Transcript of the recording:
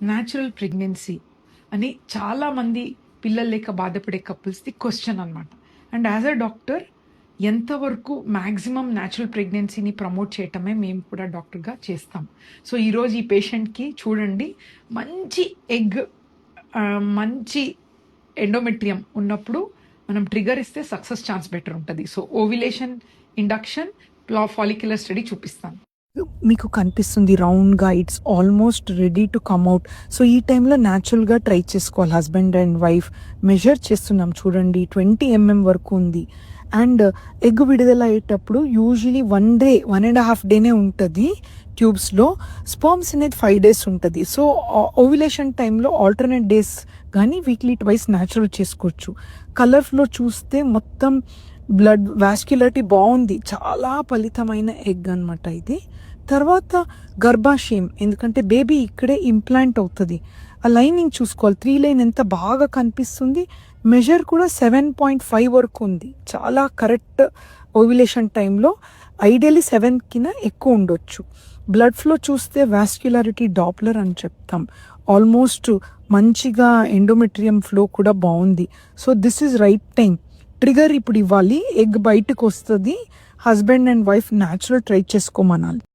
Natural pregnancy అని చాలామంది పిల్లలు లేక బాధపడే కపుల్స్ది క్వశ్చన్ అనమాట. అండ్ యాజ్ అ డాక్టర్ ఎంతవరకు మ్యాక్సిమం న్యాచురల్ ప్రెగ్నెన్సీని ప్రమోట్ చేయటమే మేము కూడా డాక్టర్గా చేస్తాం. సో ఈరోజు ఈ పేషెంట్కి చూడండి, మంచి ఎగ్, మంచి ఎండోమెట్రియం ఉన్నప్పుడు మనం ట్రిగర్ ఇస్తే సక్సెస్ ఛాన్స్ బెటర్ ఉంటుంది. So ovulation, induction, follicular study చూపిస్తాను. మీకు కనిపిస్తుంది రౌండ్గా, it's almost ready to come out. So ఈ టైంలో న్యాచురల్గా ట్రై చేసుకోవాలి. హస్బెండ్ అండ్ వైఫ్ మెజర్ చేస్తున్నాం చూడండి, 20 mm వరకు ఉంది. అండ్ ఎగ్ విడుదల అయ్యేటప్పుడు యూజువలీ 1.5 డేనే ఉంటుంది ట్యూబ్స్లో. స్పర్మ్స్ అనేది 5 days ఉంటుంది. సో ఓవ్యులేషన్ టైంలో ఆల్టర్నేట్ డేస్ కానీ వీక్లీ ట్వైస్ న్యాచురల్ చేసుకోవచ్చు. కలర్లో చూస్తే మొత్తం బ్లడ్ వాస్క్యులారిటీ బాగుంది. చాలా ఫలితమైన ఎగ్ అనమాట ఇది. తర్వాత గర్భాశయం, ఎందుకంటే బేబీ ఇక్కడే ఇంప్లాంట్ అవుతుంది. ఆ లైనింగ్ చూసుకోవాలి, 3 లైన్ ఎంత బాగా కనిపిస్తుంది. మెజర్ కూడా 7.5 వరకు ఉంది. చాలా కరెక్ట్ ఓవ్యులేషన్ టైంలో. ఐడియలీ 7 కింద ఎక్కువ ఉండొచ్చు. బ్లడ్ ఫ్లో చూస్తే వాస్క్యులారిటీ డాప్లర్ అని చెప్తాం. ఆల్మోస్ట్ మంచిగా ఎండోమెట్రియం ఫ్లో కూడా బాగుంది. So this is right time. Trigger ఇప్పుడు ఇవ్వాలి, ఎగ్ బయటకు వస్తుంది. Husband and wife natural try చేసుకోమనాలి.